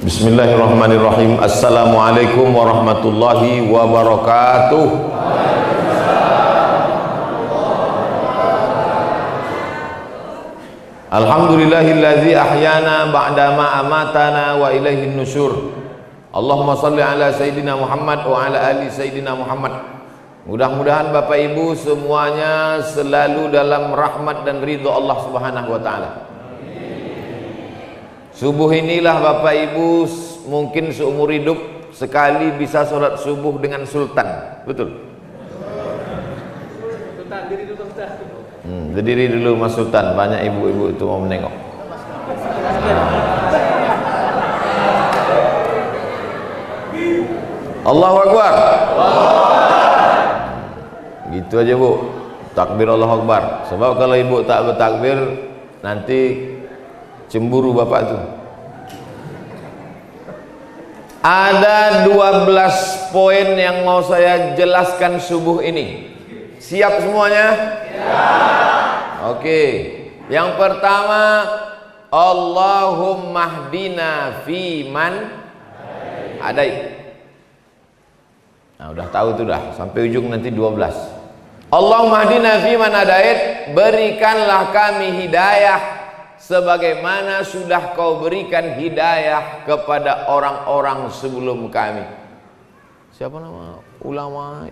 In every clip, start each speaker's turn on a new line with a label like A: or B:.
A: Bismillahirrahmanirrahim. Assalamualaikum warahmatullahi wabarakatuh. Alhamdulillahilladzi ahyana ba'dama amatana wa ilaihin nusyur. Allahumma salli ala Sayyidina Muhammad wa ala ali Sayyidina Muhammad. Mudah-mudahan Bapak Ibu semuanya selalu dalam rahmat dan ridho Allah Subhanahu wa ta'ala. Subuh inilah Bapak Ibu mungkin seumur hidup sekali bisa sholat subuh dengan sultan. Betul? Sultan, diri dulu Ustaz. Berdiri dulu Mas Sultan, banyak ibu-ibu itu mau menengok. Allahu Akbar. Gitu aja Bu, takbir Allahu Akbar. Sebab kalau ibu tak bertakbir nanti cemburu bapak itu. Ada 12 poin yang mau saya jelaskan subuh ini. Siap semuanya? Siap. Oke. Yang pertama, Allahumma hdina fiman hadait. Nah, udah tahu tuh dah, sampai ujung nanti 12. Allahumma hdina fiman hadait, berikanlah kami hidayah sebagaimana sudah kau berikan hidayah kepada orang-orang sebelum kami. Siapa nama ulama?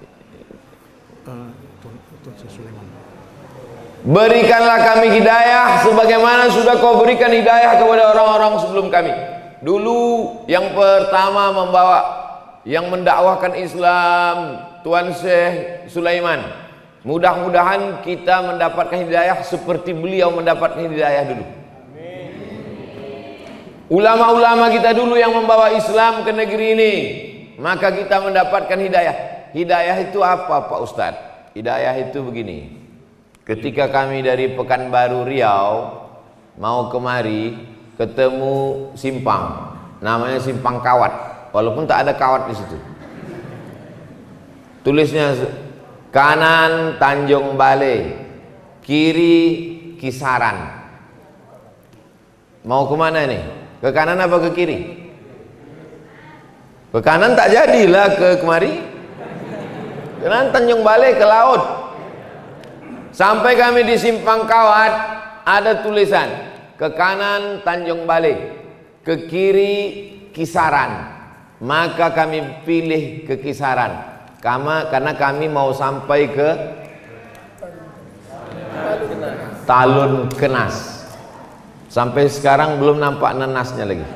A: Berikanlah kami hidayah sebagaimana sudah kau berikan hidayah kepada orang-orang sebelum kami. Dulu yang pertama membawa, yang mendakwahkan Islam, Tuan Syekh Sulaiman. Mudah-mudahan kita mendapatkan hidayah seperti beliau mendapatkan hidayah dulu. Ulama-ulama kita dulu yang membawa Islam ke negeri ini, maka kita mendapatkan hidayah. Hidayah itu apa Pak Ustadz? Hidayah itu begini. Ketika kami dari Pekanbaru Riau mau kemari, ketemu simpang, namanya Simpang Kawat, walaupun tak ada kawat di situ. Tulisnya kanan Tanjung Balai, kiri Kisaran. Mau kemana nih? Ke kanan apa ke kiri? Ke kanan tak jadilah ke kemari. Ke kanan Tanjung Balai ke laut. Sampai kami di Simpang Kawat, ada tulisan ke kanan Tanjung Balai, ke kiri Kisaran. Maka kami pilih ke Kisaran karena kami mau sampai ke Talun Kenas. Sampai sekarang belum nampak nenasnya lagi.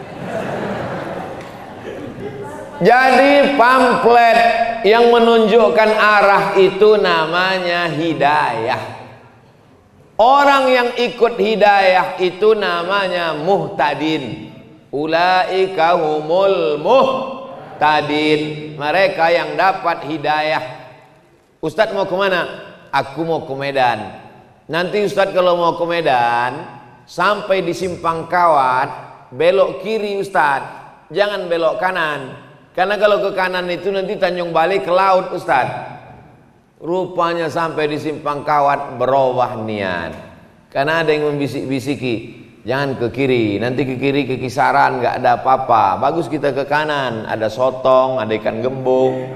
A: Jadi pamflet yang menunjukkan arah itu namanya hidayah. Orang yang ikut hidayah itu namanya muhtadin. Ulaika humul muhtadin. Mereka yang dapat hidayah. Ustadz mau kemana? Aku mau ke Medan. Nanti Ustadz kalau mau ke Medan, sampai di Simpang Kawat, belok kiri Ustadz, jangan belok kanan. Karena kalau ke kanan itu nanti Tanjung Balai ke laut Ustadz. Rupanya sampai di Simpang Kawat berubah niat. Karena ada yang membisik-bisiki, jangan ke kiri, nanti ke kiri ke Kisaran nggak ada apa-apa. Bagus kita ke kanan, ada sotong, ada ikan gembung,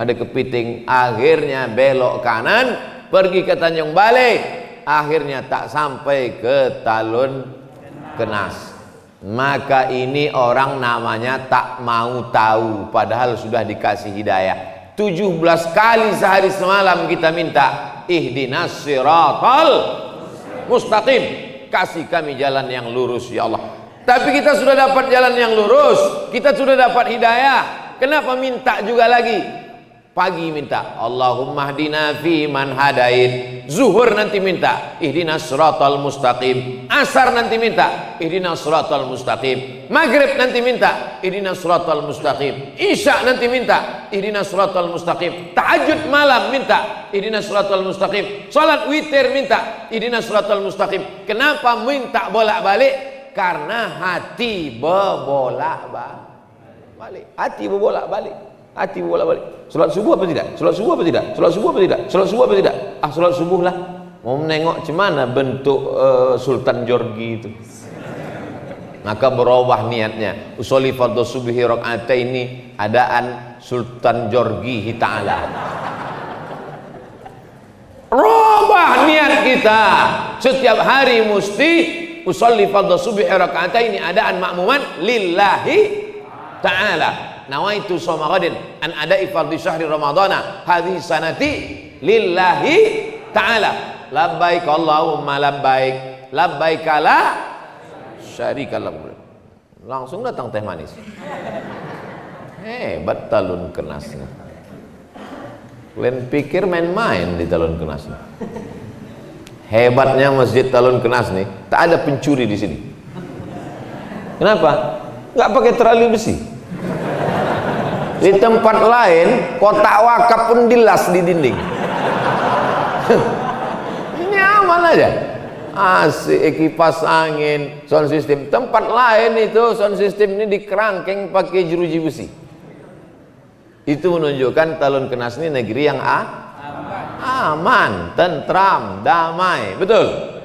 A: ada kepiting. Akhirnya belok kanan, pergi ke Tanjung Balai. Akhirnya tak sampai ke Talun Kenas. Maka ini orang namanya tak mau tahu, padahal sudah dikasih hidayah. 17 kali sehari semalam kita minta ihdinas siratal mustaqim, kasih kami jalan yang lurus ya Allah. Tapi kita sudah dapat jalan yang lurus, kita sudah dapat hidayah, kenapa minta juga lagi? Pagi minta Allahumma hdina fiman hadait, zuhur nanti minta ihdinas siratal mustaqim, asar nanti minta ihdinas siratal mustaqim, maghrib nanti minta ihdinas siratal mustaqim, isya nanti minta ihdinas siratal mustaqim, tahajud malam minta ihdinas siratal mustaqim, salat witir minta ihdinas siratal mustaqim. Kenapa minta bolak-balik? Karena hati berbolak-balik. Hati berbolak-balik. Hati bolak-balik. Salat subuh apa tidak? Salat subuh apa tidak? Salat subuh apa tidak? Salat subuh apa tidak? Ah, salat subuh lah. Mau menengok cemana bentuk Sultan Jorgi itu. maka berubah niatnya. Usolli fardhu subhi rakaataini adaan Sultan Jorgi Ta'ala. Rubah niat kita. Setiap hari mesti usolli fardhu subhi rakaataini adaan makmuman lillahi ta'ala. Nawaitu shoma ghadin an ada'i fardhi syahri ramadhana hadhihi sanati lillahi ta'ala. Labbaik Allahumma labbaik, labbaik la syarika lak. Langsung datang teh manis. Hebat talun kenas. Kalian pikir main-main di talun kenas. Hebatnya masjid talun kenas nih, tak ada pencuri di sini. Kenapa? Nggak pakai terali besi. Di tempat lain kotak wakaf pun dilas di dinding. Nyaman aja. Asik, kipas angin, sound system. Tempat lain itu sound system ini dikerangkeng pakai jeruji besi. Itu menunjukkan Talun Kenas ini negeri yang aman, tentram, damai. Betul?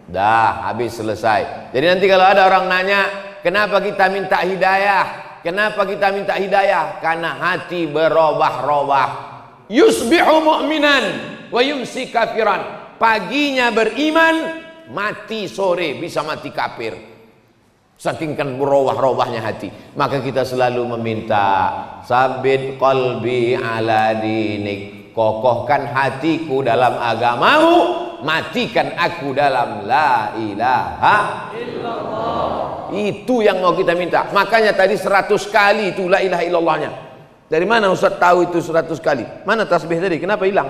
A: Dah, habis selesai. Jadi nanti kalau ada orang nanya, kenapa kita minta hidayah? Kenapa kita minta hidayah? Karena hati berubah-ubah. Yusbihu mu'minan wa yumsi kafiran. Paginya beriman, mati sore bisa mati kafir. Saking kan berubah-ubahnya hati. Maka kita selalu meminta, sabit qalbi ala dinik. Kokohkan hatiku dalam agamamu, matikan aku dalam la ilaha illallah. Itu yang mau kita minta. Makanya tadi 100 kali itu la ilaha illallahnya. Dari mana Ustaz tahu itu 100 kali? Mana tasbih tadi? Kenapa hilang?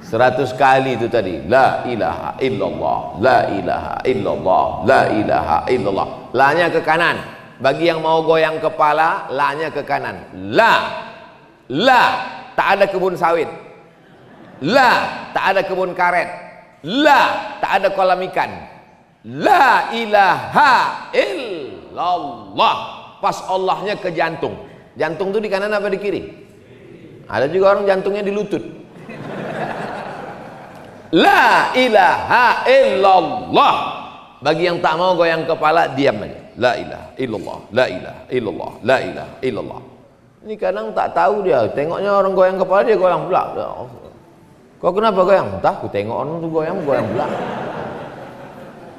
A: 100 kali itu tadi. La ilaha illallah, la ilaha illallah, la ilaha illallah. La-nya ke kanan. Bagi yang mau goyang kepala, la-nya ke kanan. La, tak ada kebun sawit. La, tak ada kebun karet. La, tak ada kolam ikan. La ilaha illallah. Pas Allahnya ke jantung. Jantung itu di kanan apa di kiri? Ada juga orang jantungnya di lutut. La ilaha illallah. Bagi yang tak mau goyang kepala, diam aja. La ilaha illallah, la ilaha illallah, la ilaha illallah. Ini kadang tak tahu dia. Tengoknya orang goyang kepala, dia goyang pula. Kau kenapa goyang? Entah, aku tengok orang tu goyang pula.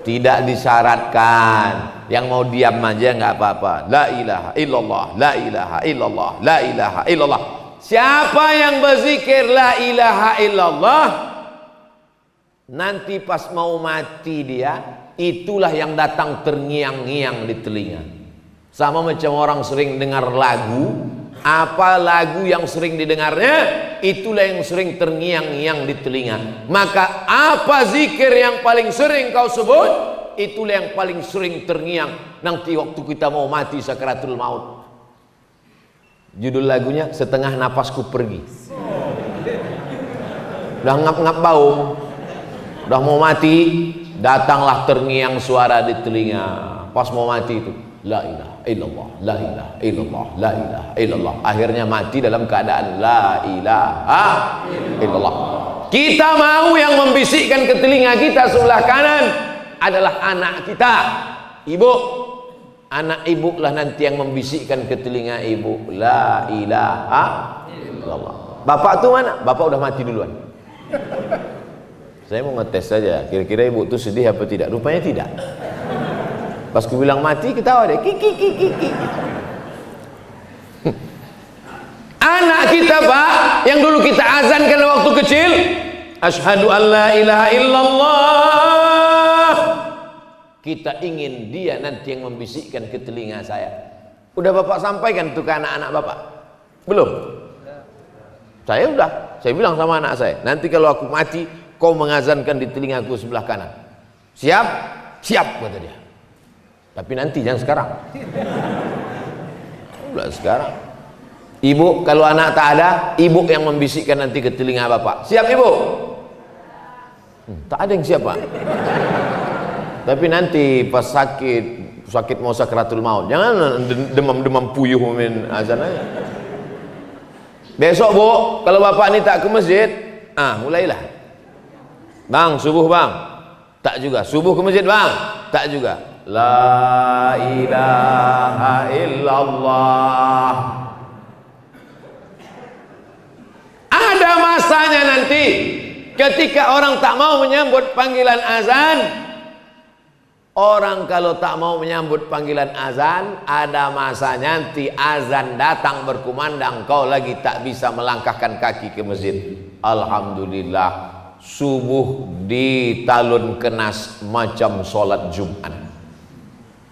A: Tidak disyaratkan. Yang mau diam aja nggak apa-apa. La ilaha illallah, la ilaha illallah, la ilaha illallah. Siapa yang berzikir la ilaha illallah, nanti pas mau mati dia, itulah yang datang terngiang-ngiang di telinga. Sama macam orang sering dengar lagu, apa lagu yang sering didengarnya, itulah yang sering terngiang-ngiang di telinga. Maka apa zikir yang paling sering kau sebut, itulah yang paling sering terngiang nanti waktu kita mau mati sakaratul maut. Judul lagunya Setengah Napasku Pergi. Udah ngap-ngap bau, udah mau mati, datanglah terngiang suara di telinga. Pas mau mati itu, la ilaha illallah, la ilaha illallah, la ilaha illallah. Akhirnya mati dalam keadaan la ilaha illallah. Kita mau yang membisikkan ke telinga kita sebelah kanan adalah anak kita, ibu. Anak ibu lah nanti yang membisikkan ke telinga ibu, la ilaha illallah. Bapak tuh mana? Bapak udah mati duluan. Saya mau ngetes saja, kira-kira ibu tuh sedih apa tidak? Rupanya tidak. Pas ku bilang mati, ketawa deh. Kiki. Anak kita, Pak, yang dulu kita azankan waktu kecil, asyhadu an la ilaha illallah. Kita ingin dia nanti yang membisikkan ke telinga saya. Udah Bapak sampaikan tuh ke anak-anak Bapak? Belum? Saya udah. Saya bilang sama anak saya, nanti kalau aku mati, kau mengazankan di telingaku sebelah kanan. Siap? Siap, kata dia. Tapi nanti, jangan sekarang. Udah sekarang. Ibu, kalau anak tak ada, ibu yang membisikkan nanti ke telinga Bapak. Siap, Ibu? Tak ada yang siap, Pak. Tapi nanti pas sakit mau sakaratul maut, jangan demam-demam puyuh min azan aja. Besok Bu, kalau Bapak ini tak ke masjid, mulailah. Bang, subuh bang. Tak juga. Subuh ke masjid bang? Tak juga. La ilaha illallah. Ada masanya nanti ketika orang tak mau menyambut panggilan azan. Orang kalau tak mau menyambut panggilan azan, ada masanya nanti azan datang berkumandang, kau lagi tak bisa melangkahkan kaki ke masjid. Alhamdulillah, subuh di talun kenas macam sholat Jumat.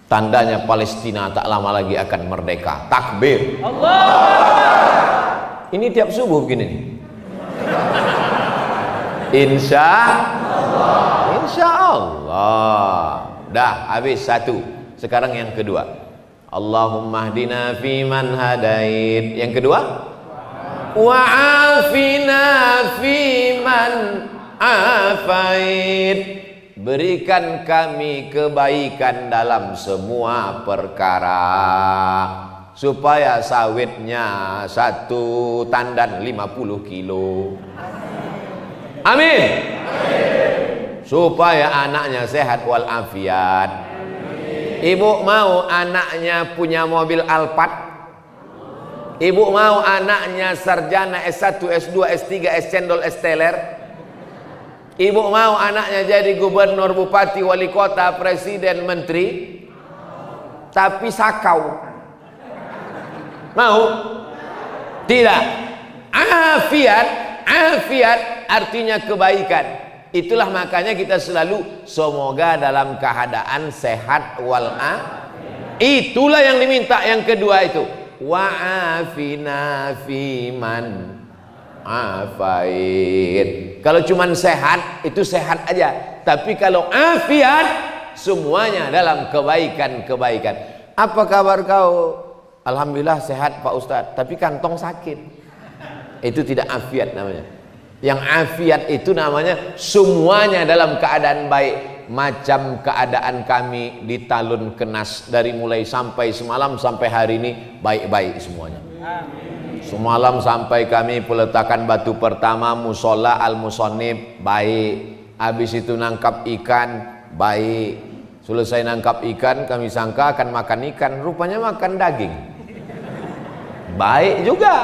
A: Tandanya Palestina tak lama lagi akan merdeka. Takbir. Allah. Ini tiap subuh begini nih. Insya Allah. Dah habis satu. Sekarang yang kedua. Allahumma hdina fiman hadait. Yang kedua, wa'afina fiman afait. Berikan kami kebaikan dalam semua perkara, supaya sawitnya satu tandan 50 kilo. Amin. Supaya anaknya sehat walafiat. Ibu mau anaknya punya mobil Alphard? Ibu mau anaknya sarjana S1, S2, S3, S cendol, S teler? Ibu mau anaknya jadi gubernur, bupati, wali kota, presiden, menteri? Tapi sakau. Mau? Tidak. Afiat artinya kebaikan. Itulah makanya kita selalu semoga dalam keadaan sehat walafiat. Itulah yang diminta. Yang kedua itu wa'afina fiman afait. Kalau cuman sehat itu sehat aja, tapi kalau afiat semuanya dalam kebaikan-kebaikan. Apa kabar kau? Alhamdulillah sehat Pak Ustadz, tapi kantong sakit. Itu tidak afiat namanya. Yang afiat itu namanya semuanya dalam keadaan baik. Macam keadaan kami di talun kenas, dari mulai sampai semalam sampai hari ini baik-baik semuanya. Semalam sampai kami peletakan batu pertama musola al-musonib baik. Habis itu nangkap ikan baik. Selesai nangkap ikan kami sangka akan makan ikan, rupanya makan daging. Baik juga.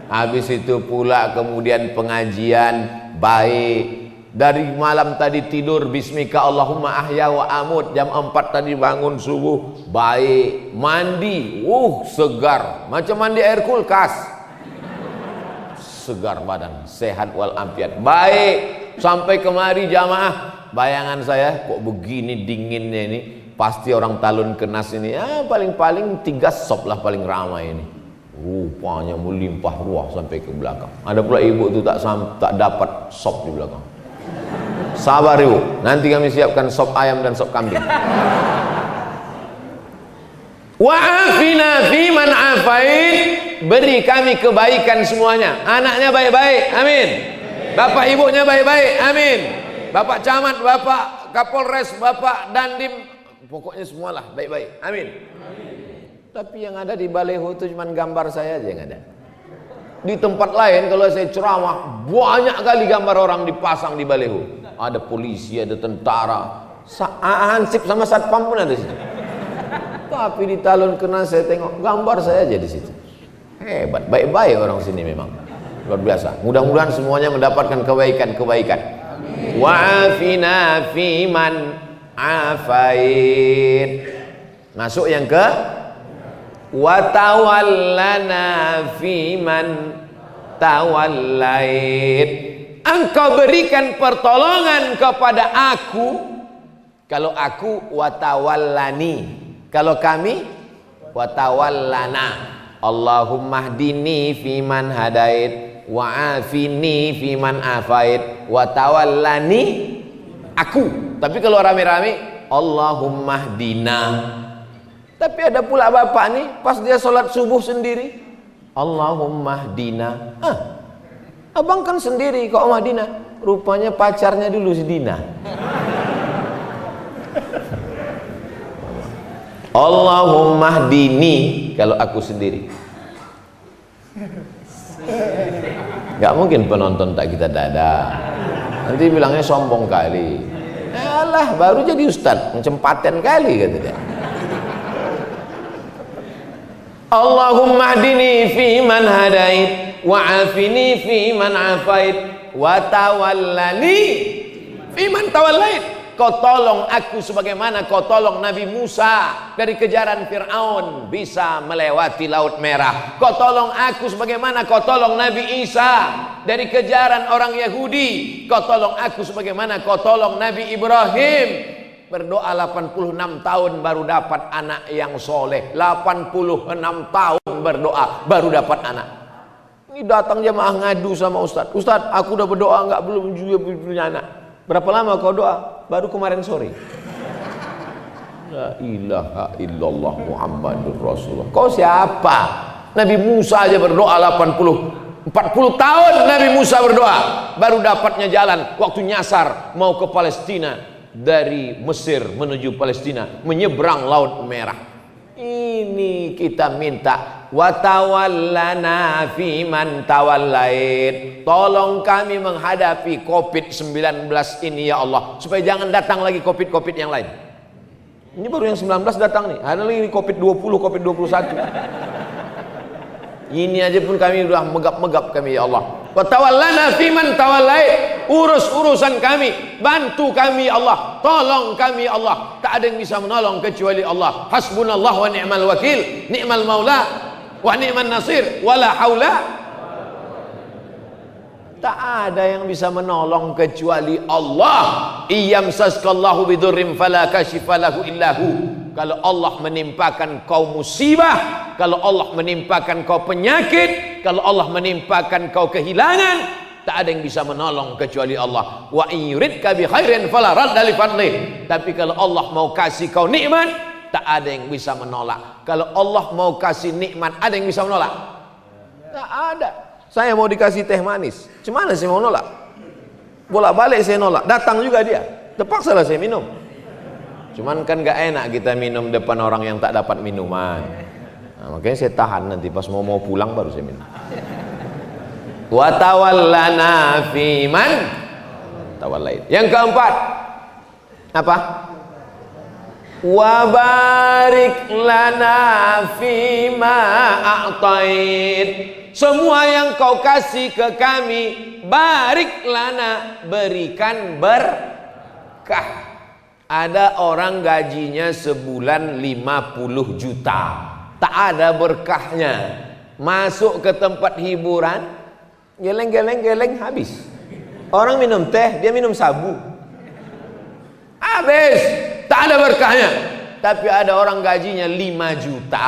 A: Habis itu pula kemudian pengajian baik. Dari malam tadi tidur bismika Allahumma ahya wa amut, jam 4 tadi bangun subuh baik. Mandi segar macam mandi air kulkas. Segar badan, sehat walafiat. Baik. Sampai kemari jamaah, bayangan saya kok begini dinginnya ini. Pasti orang talun kenas ini paling-paling 3 sop lah paling ramai ini. Rupanya melimpah ruah sampai ke belakang. Ada pula ibu tu tak dapat sop di belakang. Sabar ibu, nanti kami siapkan sop ayam dan sop kambing. Wa'afina fiman afait. Beri kami kebaikan semuanya. Anaknya baik-baik, amin. Bapak ibunya baik-baik, amin. Bapak camat, bapak kapolres, bapak dandim, pokoknya semualah baik-baik, amin. Tapi yang ada di baleho itu cuma gambar saya aja yang ada. Di tempat lain kalau saya ceramah banyak kali gambar orang dipasang di baleho. Ada polisi, ada tentara, Hansip sama satpam pun ada di situ. Tapi di talun kenas saya tengok gambar saya aja di situ. Hebat, baik-baik orang sini memang. Luar biasa. Mudah-mudahan semuanya mendapatkan kebaikan-kebaikan. Wa'afina fiman afait. Masuk yang ke watawallana fiman tawallait. Engkau berikan pertolongan kepada aku. Kalau aku watawallani, kalau kami watawallana. Allahumma hdini fiman hadait wa'afini fiman afait watawallani aku. Tapi kalau rame-rame Allahumma hdina. Tapi ada pula bapak nih pas dia sholat subuh sendiri Allahumma hdina. Abang kan sendiri kok Madinah. Rupanya pacarnya dulu si Dina. Allahumma hdini kalau aku sendiri. Gak mungkin penonton tak kita dada. Nanti bilangnya sombong kali. Alah, baru jadi ustaz, macam paten kali kata dia. Allahumma hdini fi man hadait wa afini fi man afait wa tawallani fi man tawallait. Kau tolong aku sebagaimana kau tolong Nabi Musa dari kejaran Fir'aun bisa melewati Laut Merah. Kau tolong aku sebagaimana kau tolong Nabi Isa dari kejaran orang Yahudi. Kau tolong aku sebagaimana kau tolong Nabi Ibrahim. Berdoa 86 tahun baru dapat anak yang soleh. 86 tahun berdoa baru dapat anak. Ini datang jemaah ngadu sama Ustaz. Ustaz, aku udah berdoa enggak, belum juga punya anak. Berapa lama kau doa? Baru kemarin sore. La ilaha illallah Muhammadur Rasulullah. Kau siapa? Nabi Musa aja berdoa 40 tahun Nabi Musa berdoa baru dapatnya jalan waktu nyasar mau ke Palestina, dari Mesir menuju Palestina menyeberang Laut Merah. Ini kita minta wa tawallana fi man tawallait. Tolong kami menghadapi Covid-19 ini ya Allah, supaya jangan datang lagi Covid yang lain. Ini baru yang 19 datang nih, ada lagi Covid-20, Covid-21. Ini aja pun kami sudah megap-megap kami ya Allah. Wa tawallana fi man tawallait. Urus urusan kami, bantu kami ya Allah, tolong kami ya Allah. Tak ada yang bisa menolong kecuali Allah. Hasbunallah wa ni'mal wakil, ni'mal maula wa ni'man nasir, wala haula. Tak ada yang bisa menolong kecuali Allah. Iyamsaskallahu bidurrim fala kashifa lahu illahu. Kalau Allah menimpakan kau musibah, kalau Allah menimpakan kau penyakit, kalau Allah menimpakan kau kehilangan, tak ada yang bisa menolong kecuali Allah. Wa in yuridka bi khairin fala radda li fadlih. Tapi kalau Allah mau kasih kau nikmat, tak ada yang bisa menolak. Kalau Allah mau kasih nikmat, ada yang bisa menolak? Tak ada. Saya mau dikasih teh manis, gimana saya mau nolak? Bolak-balik saya nolak, datang juga dia, terpaksa lah saya minum. Cuman kan gak enak kita minum depan orang yang tak dapat minuman. Nah, makanya saya tahan, nanti pas mau pulang baru saya minum. Wa tawallana fi man tawallait. Yang keempat apa? Wa barik lana fi ma a'tait. Semua yang kau kasih ke kami, barik lana, berikan berkah. Ada orang gajinya sebulan 50 juta, tak ada berkahnya. Masuk ke tempat hiburan, geleng habis. Orang minum teh, dia minum sabu, habis, tak ada berkahnya. Tapi ada orang gajinya 5 juta,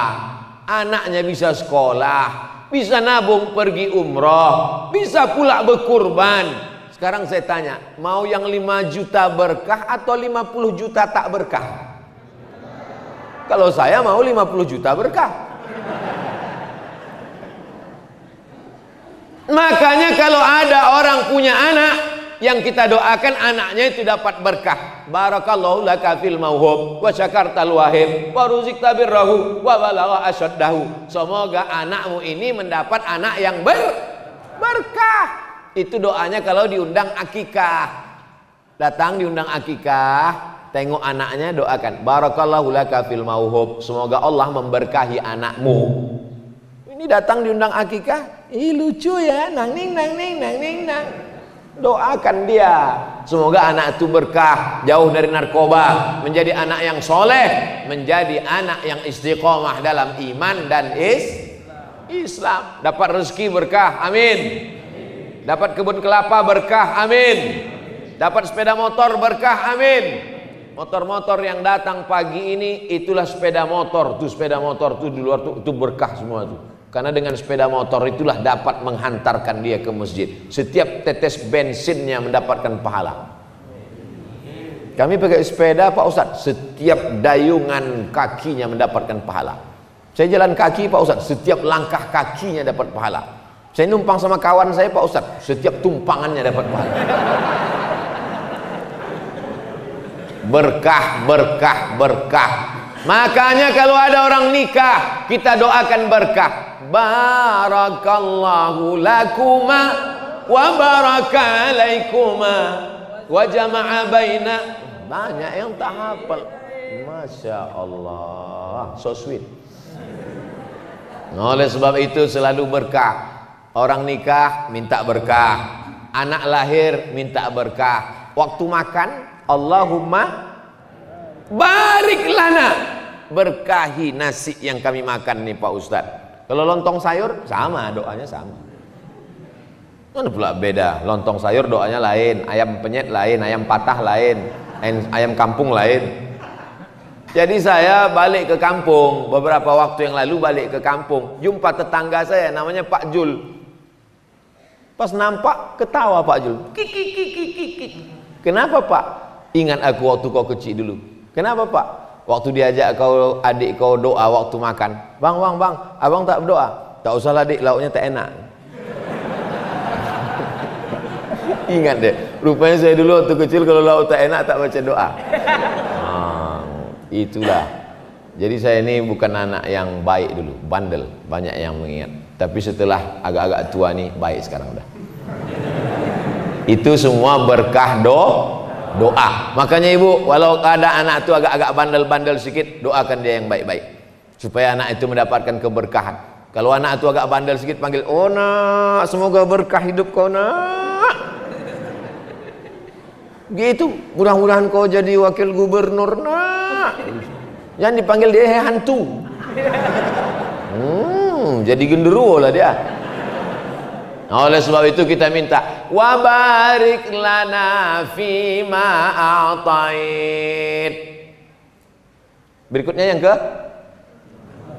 A: anaknya bisa sekolah, bisa nabung pergi umroh, bisa pula berkurban. Sekarang saya tanya, mau yang 5 juta berkah atau 50 juta tak berkah? Kalau saya mau 50 juta berkah. Makanya kalau ada orang punya anak, yang kita doakan anaknya itu dapat berkah. Barakallahu laka fil mauhub wa syakartal wahib wa ruzikta birrahu wa balagha asyaddahu. Semoga anakmu ini mendapat anak yang berkah. Itu doanya kalau diundang akikah. Datang diundang akikah, tengok anaknya, doakan barakallahu laka fil mauhub, semoga Allah memberkahi anakmu. Ini datang diundang akikah, ih lucu ya, nang ning. Doakan dia, semoga anak itu berkah, jauh dari narkoba, menjadi anak yang soleh, menjadi anak yang istiqomah dalam iman dan Islam. Dapat rezeki berkah, amin. Dapat kebun kelapa berkah, amin. Dapat sepeda motor berkah, amin. Motor-motor yang datang pagi ini, itulah sepeda motor. Tuh sepeda motor tuh di luar tuh, itu berkah semua tuh. Karena dengan sepeda motor itulah dapat menghantarkan dia ke masjid. Setiap tetes bensinnya mendapatkan pahala. Kami pakai sepeda Pak Ustadz, setiap dayungan kakinya mendapatkan pahala. Saya jalan kaki Pak Ustadz, setiap langkah kakinya dapat pahala. Saya numpang sama kawan saya Pak Ustadz, setiap tumpangannya dapat pahala. Berkah. Makanya kalau ada orang nikah, kita doakan berkah. Barakallahu lakuma wa baraka alaikuma wa jama'a baina Banyak yang tak hafal. Masya Allah, so sweet. Oleh sebab itu selalu berkah. Orang nikah minta berkah, anak lahir minta berkah, waktu makan Allahumma barik lana, berkahi nasi yang kami makan nih Pak Ustadz. Kalau lontong sayur sama, doanya sama. Mana pula beda? Lontong sayur doanya lain, ayam penyet lain, ayam patah lain, ayam kampung lain. Jadi saya balik ke kampung beberapa waktu yang lalu, balik ke kampung, jumpa tetangga saya namanya Pak Jul. Pas nampak ketawa Pak Jul. Kiki. Kenapa Pak? Ingat aku waktu kau kecil dulu. Kenapa Pak? Waktu diajak kau adik kau doa waktu makan. Bang, abang tak berdoa. Tak usah lah dik, lauknya tak enak. Ingat deh, rupanya saya dulu waktu kecil kalau lauk tak enak tak baca doa. Itulah. Jadi saya ini bukan anak yang baik dulu, bandel, banyak yang mengingat. Tapi setelah agak-agak tua nih baik sekarang udah. Itu semua berkah doa. Makanya ibu, walau ada anak itu agak-agak bandel-bandel sedikit, doakan dia yang baik-baik supaya anak itu mendapatkan keberkahan. Kalau anak itu agak bandel sedikit, panggil, oh nak, semoga berkah hidup kau nak. Gitu, mudah-mudahan kau jadi wakil gubernur nak. Jangan dipanggil dia hantu. Jadi genderuwo lah dia. Nah, oleh sebab itu kita minta wa barik lana fima a'tait. Berikutnya yang ke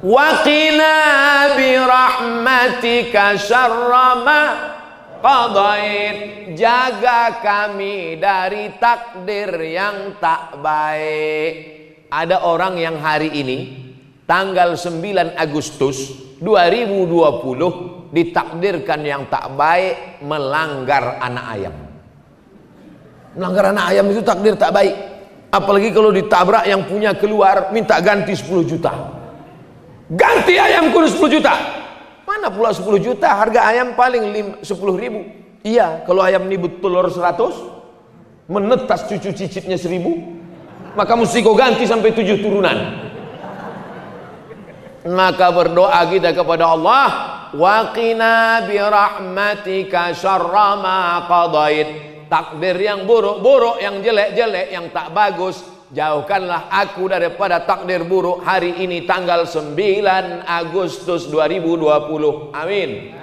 A: wa qina bi rahmatika syarra ma qadait. Jaga kami dari takdir yang tak baik. Ada orang yang hari ini tanggal 9 Agustus 2020 ditakdirkan yang tak baik melanggar anak ayam. Melanggar anak ayam itu takdir tak baik. Apalagi kalau ditabrak yang punya keluar minta ganti 10 juta. Ganti ayam kudu 10 juta. Mana pula 10 juta? Harga ayam paling 10.000. Iya, kalau ayam ini bertelur 100, menetas cucu cicitnya 1.000, maka mesti kau ganti sampai 7 turunan. Maka berdoa kita kepada Allah, wa qina bi rahmatika syarra ma qadait. Takdir yang buruk-buruk, yang jelek-jelek, yang tak bagus, jauhkanlah aku daripada takdir buruk hari ini tanggal 9 Agustus 2020. Amin.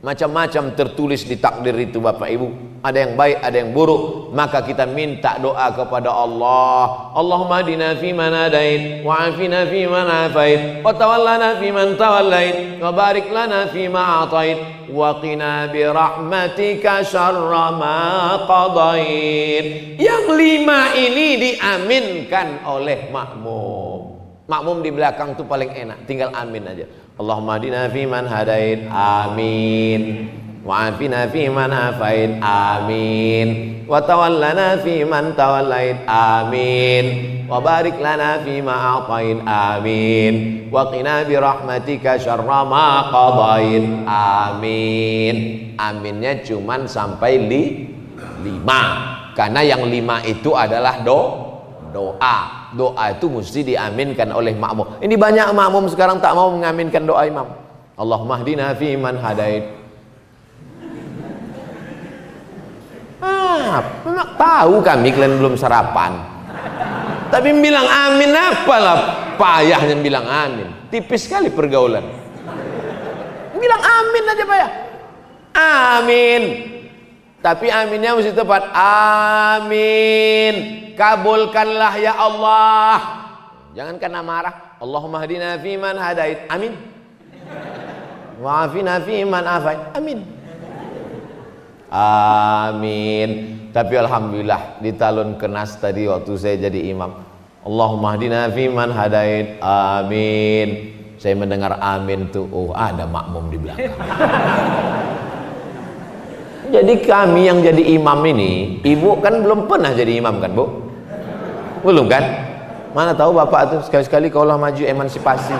A: Macam-macam tertulis di takdir itu Bapak Ibu. Ada yang baik, ada yang buruk. Maka kita minta doa kepada Allah. Allahumma hadina fi man hadait, wa afina fi man afait, wa tawallana fi man tawallait, wa barik lana fi ma atait, wa qina bi rahmatika syarra ma qadait. Yang 5 ini diaminkan oleh makmum. Makmum di belakang itu paling enak, tinggal amin aja. Allahumma hadina fi man hadait, amin. Wa afina fi man afait, amin. Wa tawallana fi man tawallait, amin. Wa barik lana fi ma a'tait, amin. Wa qina bi rahmatika syarra ma qadait, amin. Aminnya cuman sampai 5. Karena yang 5 itu adalah doa. Doa itu mesti diaminkan oleh makmum. Ini banyak makmum sekarang tak mau mengaminkan doa imam. Allahumma hdina fi man hadait. Memang tahu kami kalian belum sarapan. Tapi bilang amin apalah payahnya bilang amin. Tipis sekali pergaulan. Bilang amin aja payah. Amin. Tapi aminnya mesti tepat. Amin. Kabulkanlah ya Allah. Jangan kena marah. Allahumma hadina fi man hadait. Amin. Wa afina fi man afait. Amin. Amin. Tapi alhamdulillah di talun kenas tadi waktu saya jadi imam. Allahumma hadina fi man hadait. Amin. Saya mendengar amin tuh, oh ada makmum di belakang. Jadi kami yang jadi imam ini, ibu kan belum pernah jadi imam kan Bu? Belum kan? Mana tahu bapak tuh sekali-sekali kaulah maju emansipasi.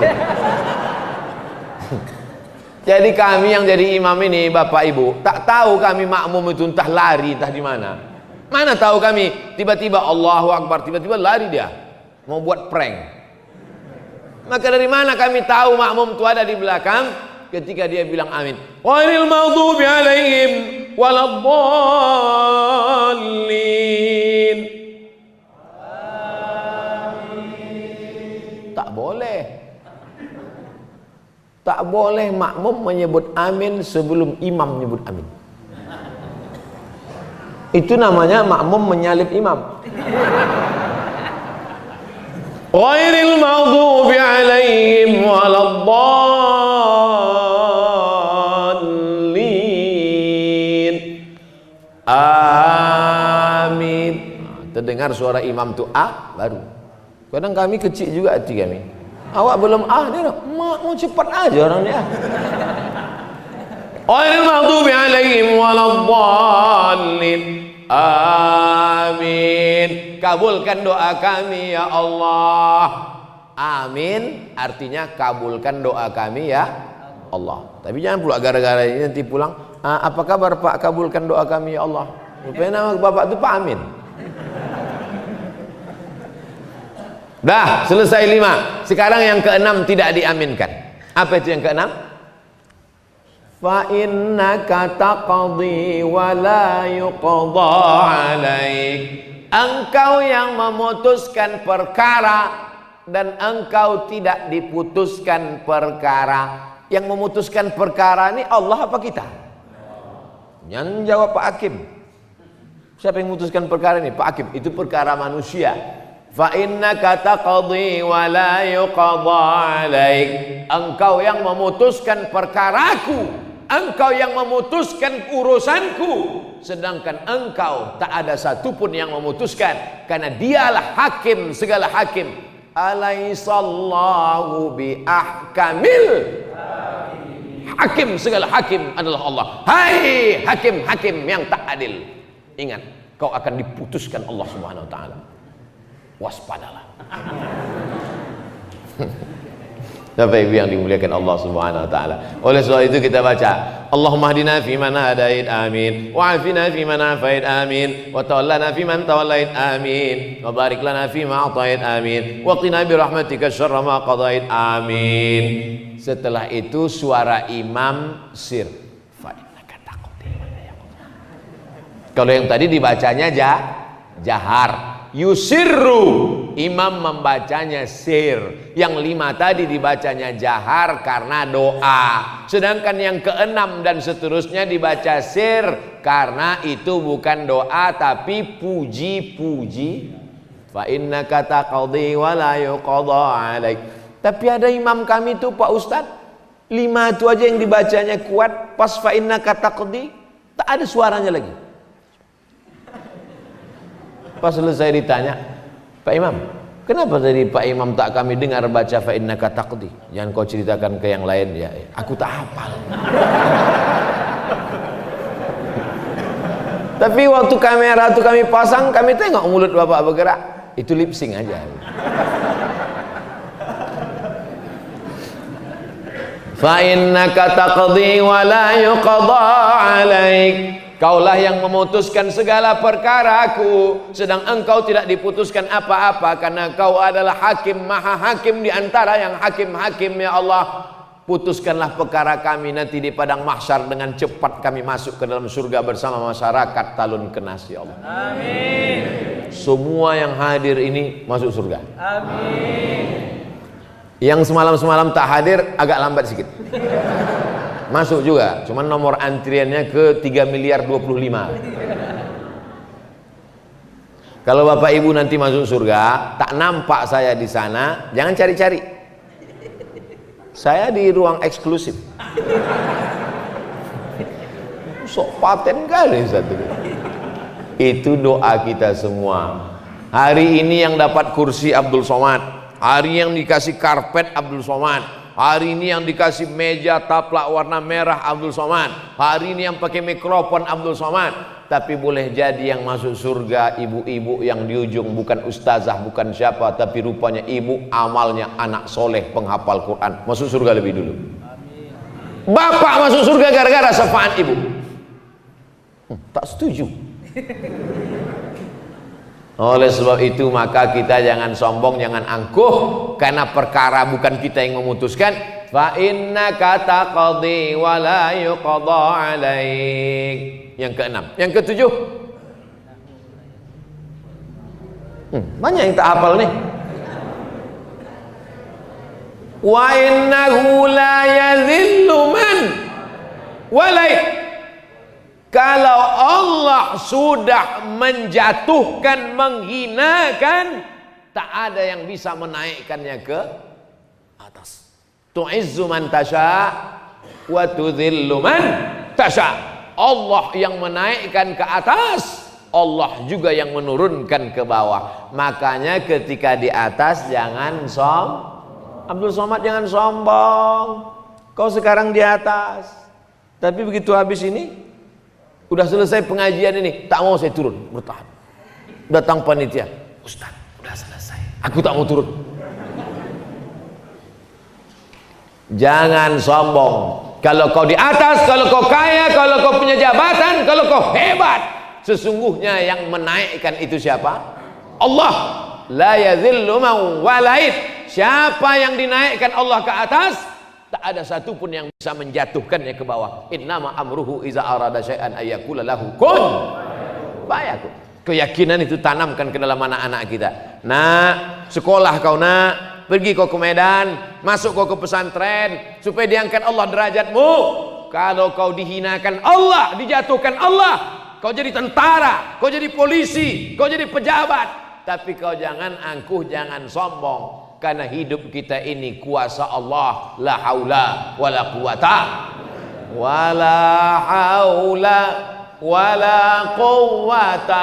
A: Jadi kami yang jadi imam ini bapak ibu, tak tahu kami makmum itu entah lari entah di mana. Mana tahu kami, tiba-tiba Allahu Akbar, tiba-tiba lari dia mau buat prank. Maka dari mana kami tahu makmum itu ada di belakang ketika dia bilang amin? Ghairil maghdubi alaihim waladdallin. Tak boleh. Tak boleh makmum menyebut amin sebelum imam menyebut amin. Itu namanya makmum menyalip imam. Ghairil maghdubi alaihim waladdallin. Amin. Terdengar suara imam tu baru. Kadang kami kecil juga hati kami. Awak belum dia nak, mak mau cepat aja orang ni Ghairil maghdubi alaihim waladdallin. Amin. Kabulkan doa kami ya Allah. Amin artinya kabulkan doa kami ya Allah. Tapi jangan pula gara-gara ini nanti pulang, apa kabar Pak, kabulkan doa kami ya Allah. Rupanya nama bapak itu Pak Amin. Dah selesai 5. Sekarang yang ke-6 tidak diaminkan. Apa itu yang ke-6? Fa innaka taqdi wa la yuqda alaik. Engkau yang memutuskan perkara dan engkau tidak diputuskan perkara. Yang memutuskan perkara ini Allah apa kita? Yang jawab Pak Hakim. Siapa yang memutuskan perkara ini? Pak Hakim. Itu perkara manusia. Fa innaka taqdi wa la yuqda alaik. Engkau yang memutuskan perkaraku, engkau yang memutuskan urusanku, sedangkan engkau tak ada satupun yang memutuskan, karena dialah hakim segala hakim. Alaihissallahu bi ahkamil hakim, segala hakim adalah Allah. Hai hakim-hakim yang tak adil, ingat kau akan diputuskan Allah Subhanahu wa taala. Waspadalah. Bapak Ibu yang dimuliakan Allah Subhanahu wa taala. Oleh sebab itu kita baca, Allahumma hdina fi man hadait, amin. Wa afina fi man afait, amin. Wa tawallana fi man tawallait, amin. Wa barik lana fi ma atait, amin. Wa qina bi rahmatika syarra ma qadait, amin. Setelah itu suara imam sir. Fa innaka taqdi. Kalau yang tadi dibacanya jahar. Yusirru, imam membacanya sir. Yang 5 tadi dibacanya jahar karena doa. Sedangkan yang ke-6 dan seterusnya dibaca sir karena itu bukan doa tapi puji-puji. Fa innaka taqdi wa la yuqda alaik. Tapi ada imam kami itu Pak Ustadz, 5 itu aja yang dibacanya kuat, pas fa innaka taqdi tak ada suaranya lagi. Pas selesai ditanya, Pak Imam, kenapa tadi Pak Imam tak kami dengar baca fa innaka taqdi? Jangan kau ceritakan ke yang lain ya. Aku tak hafal. Tapi waktu kamera itu kami pasang, kami tengok mulut Bapak bergerak. Itu lip sync aja. Fa innaka taqdi wa la yuqda alaik. Kaulah yang memutuskan segala perkaraku, sedang engkau tidak diputuskan apa-apa, karena kau adalah hakim, maha hakim di antara yang hakim-hakim ya Allah. Putuskanlah perkara kami nanti di padang mahsyar, dengan cepat kami masuk ke dalam surga bersama masyarakat Talun Kenas ya Allah. Amin. Semua yang hadir ini masuk surga. Amin. Yang semalam-semalam tak hadir agak lambat sedikit. Masuk juga, cuman nomor antriannya ke 3.025.000.000. Kalau Bapak Ibu nanti masuk surga, tak nampak saya di sana, jangan cari-cari. Saya di ruang eksklusif. Sok paten kali satu. Itu doa kita semua. Hari ini yang dapat kursi Abdul Somad, hari yang dikasih karpet Abdul Somad, hari ini yang dikasih meja taplak warna merah Abdul Somad, hari ini yang pakai mikrofon Abdul Somad. Tapi boleh jadi yang masuk surga ibu-ibu yang di ujung bukan ustazah, bukan siapa, tapi rupanya ibu amalnya anak soleh penghafal Quran, masuk surga lebih dulu. Bapak masuk surga gara-gara syafaat ibu. Tak setuju. Oleh sebab itu maka kita jangan sombong, jangan angkuh, karena perkara bukan kita yang memutuskan. Fa innaka taqdi wa la yuqda alaik. Yang keenam. Yang ketujuh, banyak yang tak hafal nih. Wa innahu la yadhillu man walait. Kalau Allah sudah menjatuhkan, menghinakan, tak ada yang bisa menaikkannya ke atas. Tu'izzu man tasha wa tudhillu man tasha. Allah yang menaikkan ke atas, Allah juga yang menurunkan ke bawah. Makanya ketika di atas jangan Abdul Somad, jangan sombong. Kau sekarang di atas, tapi begitu habis ini, udah selesai pengajian ini, tak mau saya turun, bertahan. Datang panitia, Ustaz, udah selesai, aku tak mau turun. Jangan sombong. Kalau kau di atas, kalau kau kaya, kalau kau punya jabatan, kalau kau hebat, sesungguhnya yang menaikkan itu siapa? Allah. La yadhillu man walait. Siapa yang dinaikkan Allah ke atas, tak ada satupun yang bisa menjatuhkannya ke bawah. Innama amruhu iza arada syai'an ayyakula lahu kun fayakun. Keyakinan itu tanamkan ke dalam anak-anak kita. Nak, sekolah kau nak, pergi kau ke Medan, masuk kau ke pesantren, supaya diangkat Allah derajatmu. Kalau kau dihinakan Allah, dijatuhkan Allah, kau jadi tentara, kau jadi polisi, kau jadi pejabat, tapi kau jangan angkuh, jangan sombong. Karena hidup kita ini kuasa Allah. La haula wala quwata wala haula wala quwata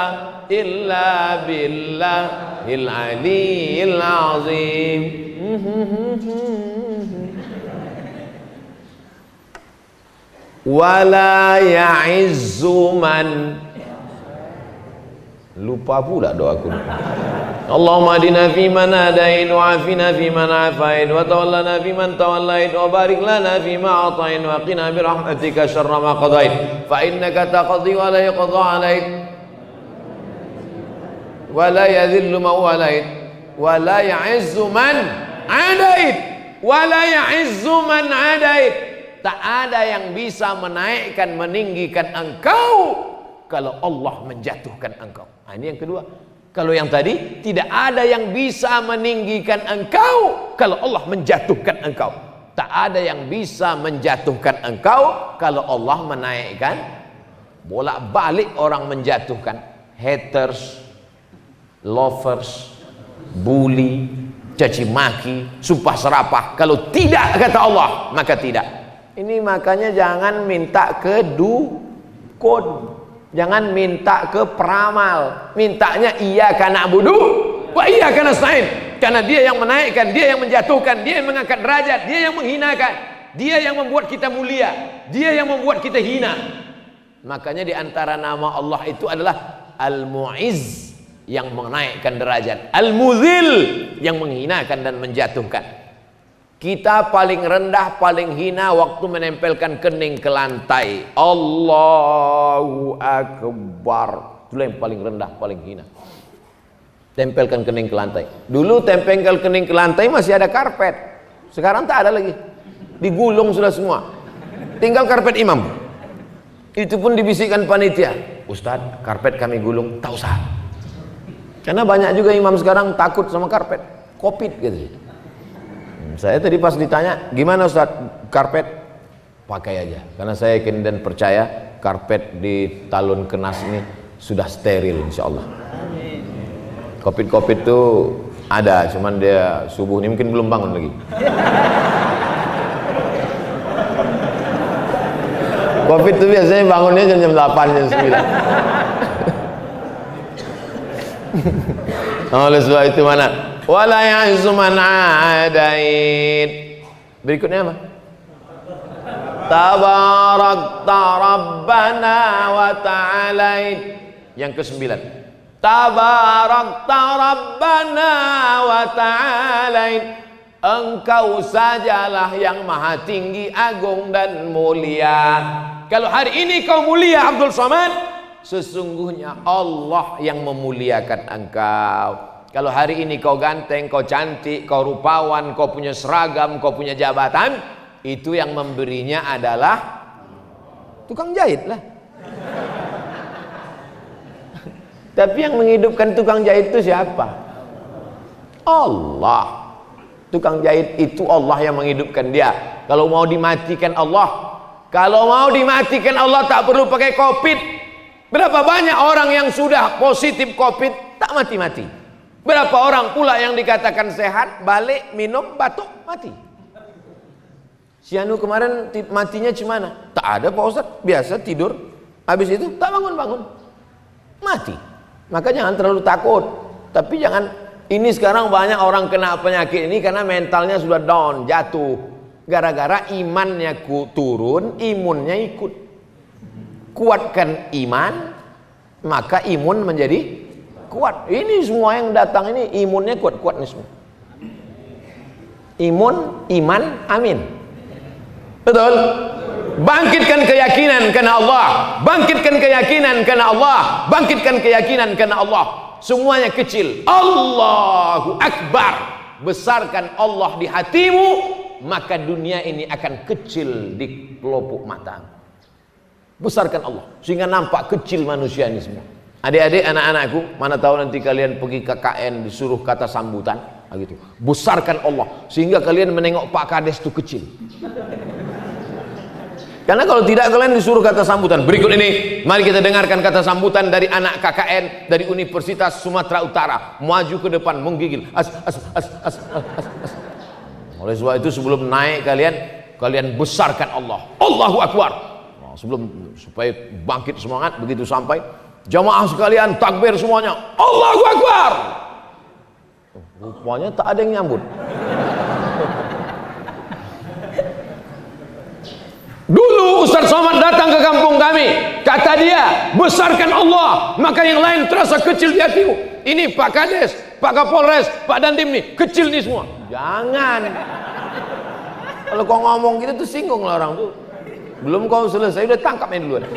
A: illa billahil aliyil azim. Wala ya'izzu man, lupa pula doaku. Allahumma adina fi man hadain wa afina fi man afain wa tawallana fi man tawallait wa barik lana fi ma atain wa qina bi rahmatika syarra ma qadait fa innaka taqdi wa la yuqda alaik wa la yadhillu man walait wa la ya'izzu man adait wa la ya'izzu man adait. Tak ada yang bisa menaikkan, meninggikan engkau kalau Allah menjatuhkan engkau. Nah, ini yang kedua. Kalau yang tadi, tidak ada yang bisa meninggikan engkau kalau Allah menjatuhkan engkau. Tak ada yang bisa menjatuhkan engkau kalau Allah menaikkan. Bolak-balik orang menjatuhkan. Haters, lovers, bully, caci maki, sumpah serapah. Kalau tidak kata Allah, maka tidak. Ini makanya jangan minta ke dukun. Jangan minta ke peramal, mintanya iyyaka na'budu wa iyyaka nasta'in. Karena dia yang menaikkan, dia yang menjatuhkan, dia yang mengangkat derajat, dia yang menghinakan, dia yang membuat kita mulia, dia yang membuat kita hina. Makanya di antara nama Allah itu adalah Al-Mu'izz, yang menaikkan derajat, Al-Muzil, yang menghinakan dan menjatuhkan. Kita paling rendah, paling hina waktu menempelkan kening ke lantai. Allahu Akbar. Itulah yang paling rendah, paling hina. Tempelkan kening ke lantai. Dulu tempelkan kening ke lantai masih ada karpet. Sekarang tak ada lagi. Digulung sudah semua. Tinggal karpet imam. Itu pun dibisikkan panitia. Ustadz, karpet kami gulung. Tak usah. Karena banyak juga imam sekarang takut sama karpet. Covid gitu. Saya tadi pas ditanya, gimana Ustaz karpet? Pakai aja, karena saya yakin dan percaya karpet di Talun Kenas ini sudah steril insya Allah. Covid itu ada, cuman dia subuh ini mungkin belum bangun lagi. Covid itu biasanya bangunnya jam 8, jam 9. Oleh sebab itu mana? Wala ya'izzu man adait. Berikutnya apa? Tabarakta Rabbana wa ta'alait. Yang ke-9. Tabarakta Rabbana wa ta'alait. Engkau sajalah yang maha tinggi, agung dan mulia. Kalau hari ini kau mulia Abdul Somad, Sesungguhnya Allah yang memuliakan engkau. Kalau hari ini kau ganteng, kau cantik, kau rupawan, kau punya seragam, kau punya jabatan, itu yang memberinya adalah tukang jahit lah. Tapi yang menghidupkan tukang jahit itu siapa? Allah. Tukang jahit itu Allah yang menghidupkan dia. Kalau mau dimatikan Allah, tak perlu pakai COVID. Berapa banyak orang yang sudah positif COVID tak mati-mati? Berapa orang pula yang dikatakan sehat, balik minum batuk mati? Si Anu kemarin matinya gimana? Tak ada Pak Ustaz, biasa tidur, habis itu tak bangun-bangun, mati. Maka jangan terlalu takut. Tapi jangan, ini sekarang banyak orang kena penyakit ini karena mentalnya sudah down, jatuh. Gara-gara imannya turun, imunnya ikut. Kuatkan iman, maka imun menjadi kuat. Ini semua yang datang ini imunnya kuat-kuat nih semua. Imun, iman, amin. Betul? Bangkitkan keyakinan karena Allah. Bangkitkan keyakinan karena Allah. Bangkitkan keyakinan karena Allah. Semuanya kecil. Allahu Akbar. Besarkan Allah di hatimu, maka dunia ini akan kecil di pelupuk mata. Besarkan Allah sehingga nampak kecil manusia ini semua. Adik-adik, anak-anakku, mana tahu nanti kalian pergi KKN disuruh kata sambutan, gitu. Besarkan Allah sehingga kalian menengok Pak Kades itu kecil. Karena kalau tidak kalian disuruh kata sambutan. Berikut ini mari kita dengarkan kata sambutan dari anak KKN dari Universitas Sumatera Utara. Maju ke depan menggigil. Oleh sebab itu sebelum naik kalian besarkan Allah. Allahu Akbar. Nah, sebelum supaya bangkit semangat, begitu sampai jamaah sekalian takbir semuanya. Allahu Akbar. Rupanya tak ada yang nyambut. Dulu Ustaz Somad datang ke kampung kami, kata dia, besarkan Allah, maka yang lain terasa kecil di hatimu. Ini Pak Kades, Pak Kapolres, Pak Dandim nih, kecil nih semua. Jangan. Kalau kau ngomong gitu tuh singgung lah orang tuh. Belum kau selesai udah tangkapnya duluan.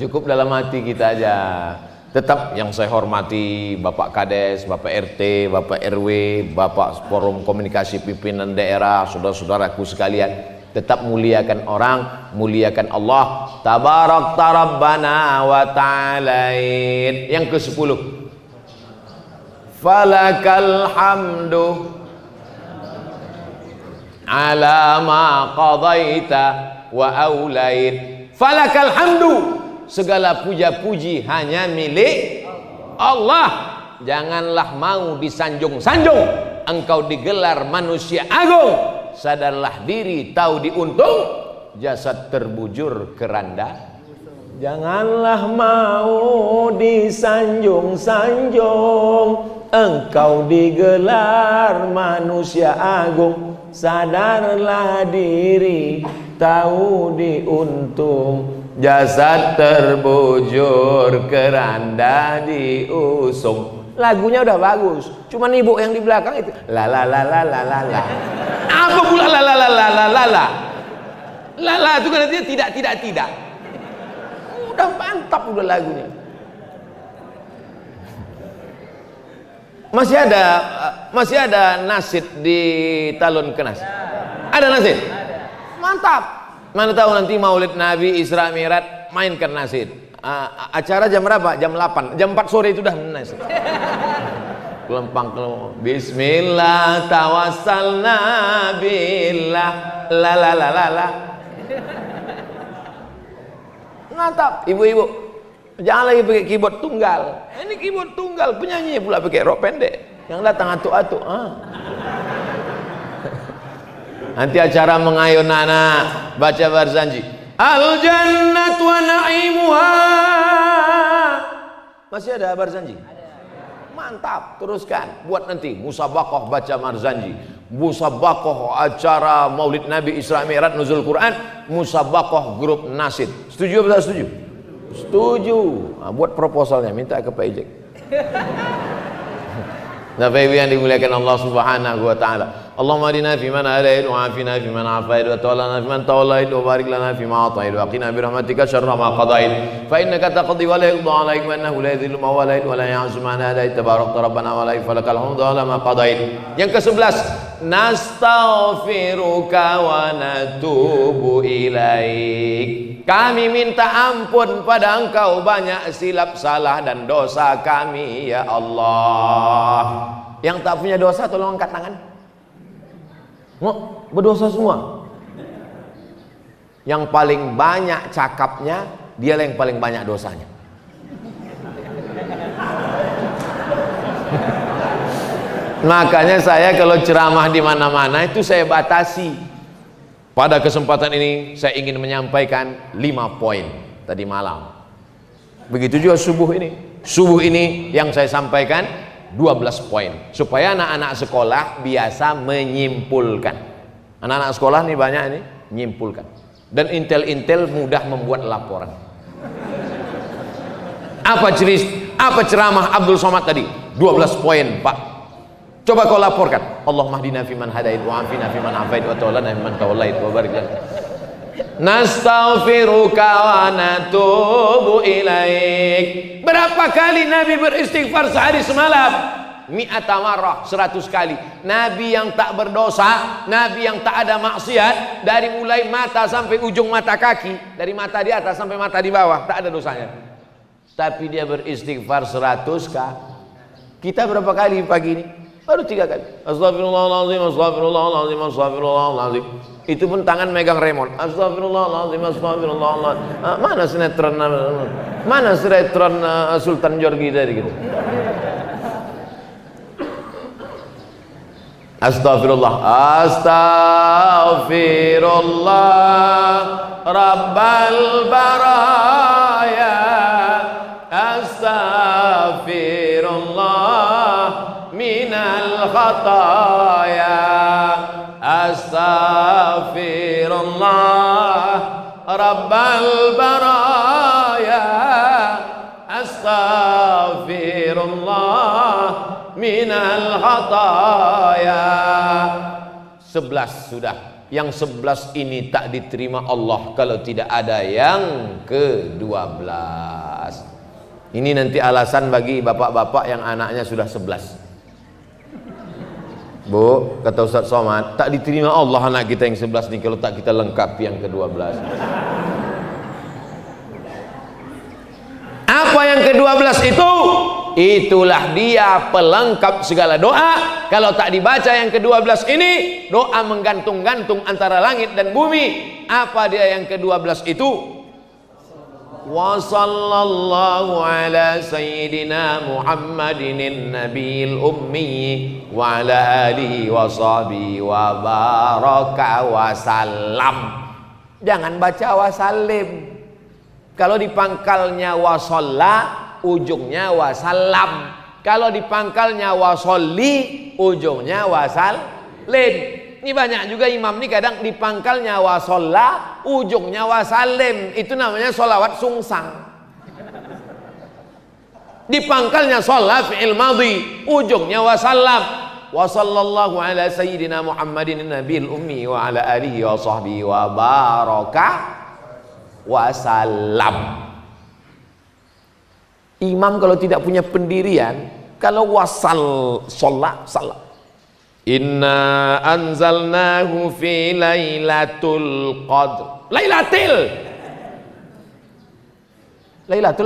A: Cukup dalam hati kita aja. Tetap yang saya hormati Bapak Kades, Bapak RT, Bapak RW, Bapak Forum Komunikasi Pimpinan Daerah, saudara-saudaraku sekalian. Tetap muliakan orang, muliakan Allah. Tabarak Rabbana wa ta'alain. Yang ke-10. Falakal hamdu ala ma qadaita wa aulait. Falakal hamdu. Segala puja-puji hanya milik Allah. Janganlah mau disanjung-sanjung. Engkau digelar manusia agung. Sadarlah diri, tahu diuntung, jasad terbujur keranda. Janganlah mau disanjung-sanjung, engkau digelar manusia agung. Sadarlah diri, tahu diuntung, jasad terbujur keranda diusung. Lagunya udah bagus, cuman ibu yang di belakang itu la la la la la la la. Apa pula la la la la la la la? La la itu kan artinya tidak. Udah mantap udah lagunya. Masih ada nasid di Talun Kenas. Ada nasid? Mantap. Mana tahu nanti Maulid Nabi Isra Mi'raj mainkan nasid. Acara jam berapa? Jam 8. Jam 4 sore itu dah nasid. Kelempang. Bismillah tawassalna billah la la la la la. Mantap, ibu-ibu. Jangan lagi pakai keyboard tunggal. Ini keyboard tunggal, penyanyi pula pakai rok pendek. Yang datang atuk-atuk. Nanti acara mengayun anak baca barzanji. Al jannat wa na'imuha. Masih ada barzanji? Mantap, teruskan. Buat nanti musabaqah baca barzanji, musabaqah acara Maulid Nabi Isra Mi'raj Nuzul Quran, musabaqah grup nasid. Setuju atau tak setuju? Setuju. Nah, buat proposalnya minta ke Pak Ijek. Bapak Ibu yang dimuliakan Allah Subhanahu wa taala. Allahumma hadina fi man hadait wa afina fi man afait wa tawallana fi man tawallait wa barik lana fi ma atait wa qina bi rahmatika syarra ma qadait fa innaka taqdi wa la yuqda alaik wa innahu la yadhillu man walait wa la ya'zu man hadait tabarakta rabbana wa la falakal hamdu ala ma qadait. Yang ke-11, nastaghfiruka wa natubu ilaik. Kami minta ampun pada Engkau banyak silap salah dan dosa kami ya Allah. Yang tak punya dosa tolong angkat tangan. Oh, berdosa semua. Yang paling banyak cakapnya, dialah yang paling banyak dosanya. Makanya saya kalau ceramah di mana-mana itu saya batasi. Pada kesempatan ini saya ingin menyampaikan 5 poin tadi malam. Begitu juga subuh ini. Subuh ini yang saya sampaikan 12 poin supaya anak-anak sekolah biasa menyimpulkan. Anak-anak sekolah nih banyak ini menyimpulkan. Dan intel-intel mudah membuat laporan. Apa ceramah Abdul Somad tadi? 12 poin, Pak. Coba kau laporkan. Allahumma hdina fiman hadait wa afina fiman afait wa tawallana fiman tawallait wa barik lana. Nastaghfiruka wa natubu ilaik. Berapa kali Nabi beristighfar sehari semalam? Mi'ata marrah, 100 kali. Nabi yang tak berdosa, Nabi yang tak ada maksiat, dari mulai mata sampai ujung mata kaki, dari mata di atas sampai mata di bawah, tak ada dosanya. Tapi dia beristighfar 100 kali. Kita berapa kali pagi ini? Baru 3 kali. Astagfirullahaladzim, astagfirullahaladzim, astagfirullahaladzim. Itu pun tangan megang remote. Astagfirullahaladzim, astagfirullahaladzim. Mana sinetron Sultan Jorgi tadi gitu. Astagfirullah, astagfirullah Rabbal baraya, astagfirullah minal khataya, astagfirullah Rabbal baraya, astagfirullah minal khataya. 11 sudah. Yang 11 ini tak diterima Allah kalau tidak ada yang ke-12. Ini nanti alasan bagi bapak-bapak yang anaknya sudah 11. Bu, kata Ustaz Somad, tak diterima Allah anak kita yang 11 ini kalau tak kita lengkapi yang ke-12. Apa yang ke-12 itu? Itulah dia pelengkap segala doa. Kalau tak dibaca yang ke-12 ini, doa menggantung-gantung antara langit dan bumi. Apa dia yang ke-12 itu? Wa sallallahu ala sayyidina Muhammadin nabiyil ummi wa ala alihi wa sahbihi wa baraka wa salam. Jangan baca wa salim. Kalau di pangkalnya wa shalla, ujungnya wa salam. Kalau di pangkalnya wa sholli, ujungnya wa salim. Ini banyak juga imam nih kadang di pangkalnya wa sholla, ujungnya wa salim. Itu namanya sholawat sungsang. Di pangkalnya sholla fi'il madhi, ujungnya wa salam. Wa sallallahu ala sayyidina Muhammadin nabil ummi wa ala alihi wa sahbihi wa baraka wa salam. Imam kalau tidak punya pendirian, kalau wasal sholat salam. Inna anzalnahu fi lailatul qadr. Lailatul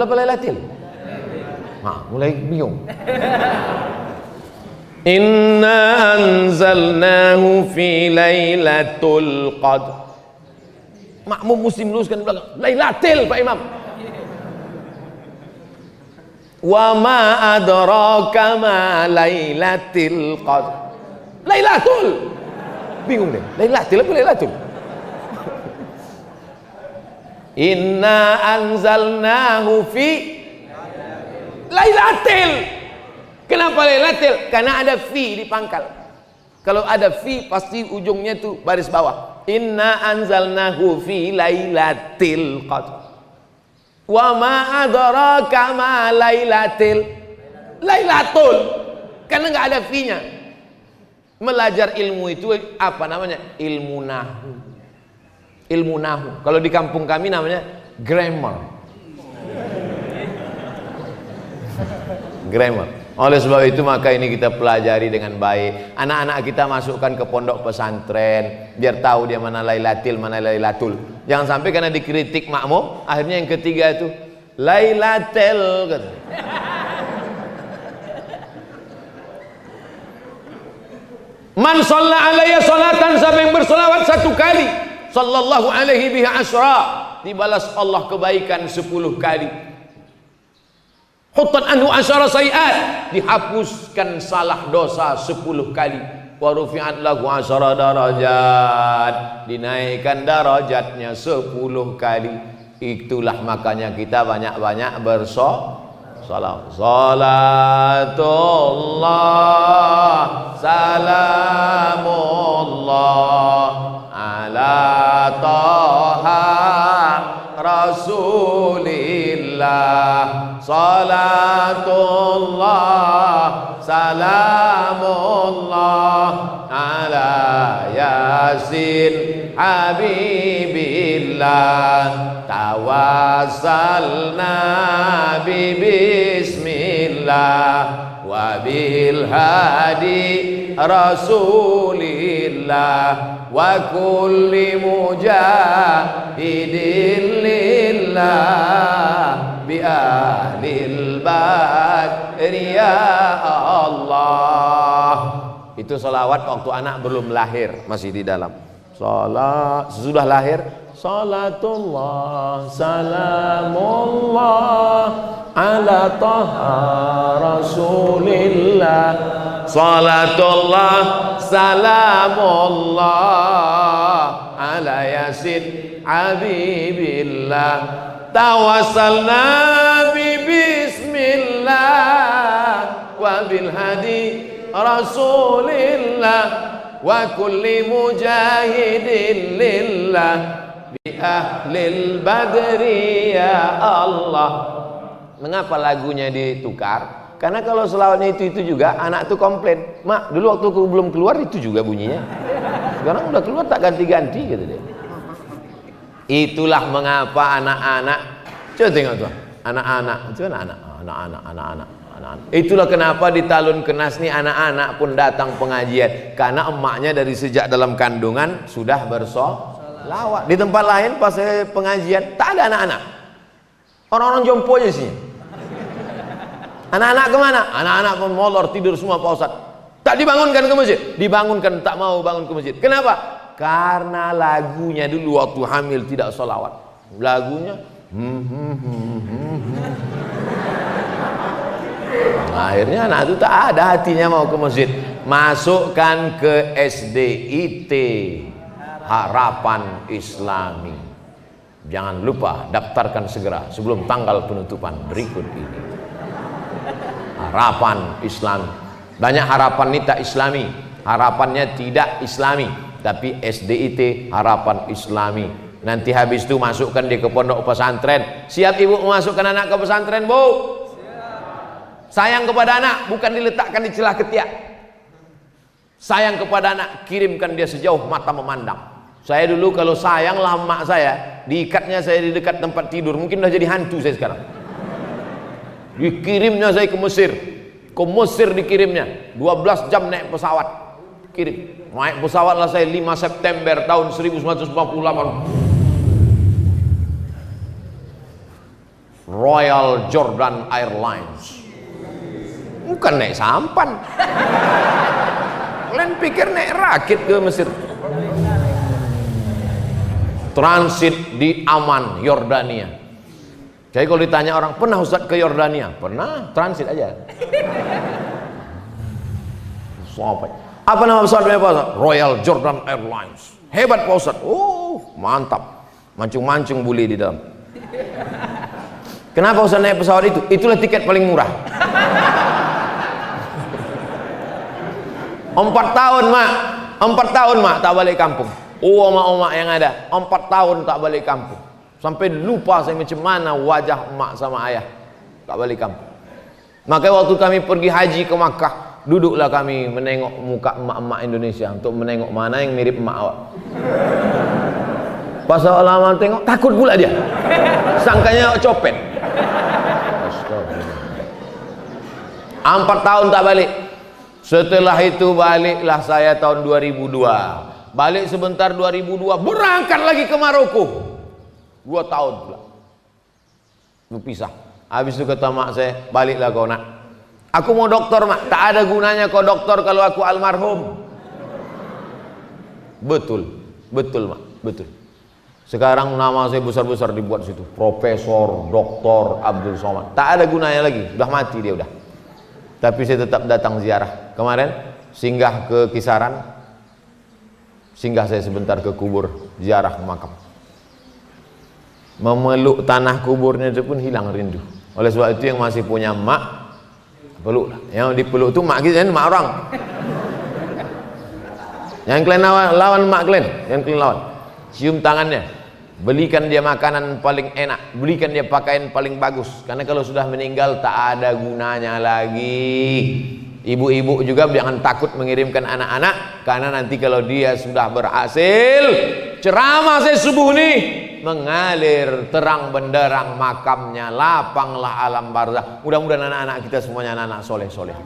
A: apa lailatul? Mulai bingung. Inna anzalnahu fi lailatul qadr. Makmum muslim luruskan di belakang. Lailatul Pak Imam. Wa ma adraka ma lailatul qadr. Lailatul. Bingung deh. Lailatul apa lailatul? Inna anzalnahu fi lailatul. Kenapa lailatul? Karena ada fi di pangkal. Kalau ada fi pasti ujungnya tuh baris bawah. Inna anzalnahu fi lailatul qadr. Wa ma adraka ma lailatul. Lailatul. Karena enggak ada fi-nya. Belajar ilmu itu apa namanya? Ilmu nahu. Ilmu nahu. Kalau di kampung kami namanya grammar. Grammar. Oleh sebab itu maka ini kita pelajari dengan baik. Anak-anak kita masukkan ke pondok pesantren biar tahu dia mana Lailatul, mana Lailatul. Jangan sampai karena dikritik makmum, akhirnya yang ketiga itu Lailatul kata. Man shalla alayya salatan, siapa yang bersolawat satu kali, sallallahu alaihi biha asra, dibalas Allah kebaikan 10 kali. Huttan anhu asyara sayiat, dihapuskan salah dosa 10 kali. Wa rufi'at lahu asyara darajat, dinaikkan darajatnya 10 kali. Itulah makanya kita banyak-banyak bersolawat. Salatullah salamullah ala taha rasulillah. Salatullah salamullah ala yasin habibillah. Tawassalna bismillah wa bil hadi rasulillah wa kulli mujahidin lillah bi ahlil badri ya Allah. Itu salawat waktu anak belum lahir, masih di dalam. Salat sesudah lahir, salatullah salamullah ala taha rasulillah. Salatullah salamullah ala yasin habibillah. Tawassalna bismillah wa bil hadi rasulillah wa kulli mujahidin lillah bi ahlil badri ya Allah. Mengapa lagunya ditukar? Karena kalau selawatnya itu juga anak tuh komplain, mak dulu waktu aku belum keluar itu juga bunyinya, sekarang udah keluar tak ganti-ganti gitu deh. Itulah mengapa anak-anak, coba tengok tuh, anak-anak, coba anak-anak. Itulah kenapa di Talun Kenas nih anak-anak pun datang pengajian, karena emaknya dari sejak dalam kandungan sudah bersolawat. Di tempat lain pas pengajian tak ada anak-anak, orang-orang jompo aja sih. Anak-anak kemana? Anak-anak pun molor tidur semua Pak Ustadz. Tak dibangunkan ke masjid, dibangunkan tak mau bangun ke masjid. Kenapa? Karena lagunya dulu waktu hamil tidak solawat. Lagunya akhirnya anak itu tak ada hatinya mau ke masjid. Masukkan ke SDIT, Harapan Islami. Jangan lupa daftarkan segera sebelum tanggal penutupan berikut ini. Harapan Islam. Banyak harapan ini tak islami, harapannya tidak islami, tapi SDIT Harapan Islami. Nanti habis itu masukkan dia ke pondok pesantren. Siap ibu memasukkan anak ke pesantren, Bu? Sayang kepada anak bukan diletakkan di celah ketiak. Sayang kepada anak, kirimkan dia sejauh mata memandang. Saya dulu kalau sayang lah emak saya, diikatnya saya di dekat tempat tidur, mungkin udah jadi hantu saya sekarang. Dikirimnya saya ke Mesir dikirimnya 12 jam naik pesawat, kirim naik pesawat lah saya 5 September tahun 1948, Royal Jordan Airlines. Bukan naik sampan. Kalian pikir naik rakit ke Mesir. Transit di Amman, Yordania. Jadi kalau ditanya orang, pernah Ustaz ke Yordania? Pernah, transit aja. Apa nama pesawatnya Pak Ustaz? Royal Jordan Airlines. Hebat Pak Ustaz. Oh, mantap. Mancung-mancung buli di dalam. Kenapa Ustaz naik pesawat itu? Itulah tiket paling murah. 4 tahun mak, 4 tahun mak tak balik kampung. Oh emak-emak yang ada 4 tahun tak balik kampung, sampai lupa saya macam mana wajah emak sama ayah, tak balik kampung. Makanya waktu kami pergi haji ke Makkah, Duduklah kami menengok muka emak-emak Indonesia untuk menengok mana yang mirip emak awak. Pas awak lama tengok, takut pula dia. Sangkanya awak copet. 4 tahun tak balik. Setelah itu baliklah saya tahun 2002. Balik sebentar 2002, berangkat lagi ke Maroko. 2 tahun pula. Berpisah. Habis itu kata mak saya, baliklah kau nak. Aku mau doktor mak. Tak ada gunanya kau doktor kalau aku almarhum. Betul. Betul mak. Betul. Sekarang nama saya besar-besar dibuat situ. Profesor, Doktor Abdul Somad. Tak ada gunanya lagi. Sudah mati dia udah. Tapi saya tetap datang ziarah. Kemarin singgah ke Kisaran. Singgah saya sebentar ke kubur, ziarah makam. Memeluk tanah kuburnya itu pun hilang rindu. Oleh sebab itu yang masih punya mak, peluklah. Yang dipeluk itu mak kita, mak orang. Yang kalian lawan mak kalian, yang kalian lawan. Cium tangannya, belikan dia makanan paling enak, belikan dia pakaian paling bagus. Karena kalau sudah meninggal tak ada gunanya lagi. Ibu-ibu juga jangan takut mengirimkan anak-anak, karena nanti kalau dia sudah berhasil, ceramah saya subuh nih, mengalir terang benderang makamnya, lapanglah alam barzakh. Mudah-mudahan anak-anak kita semuanya anak-anak soleh-soleh.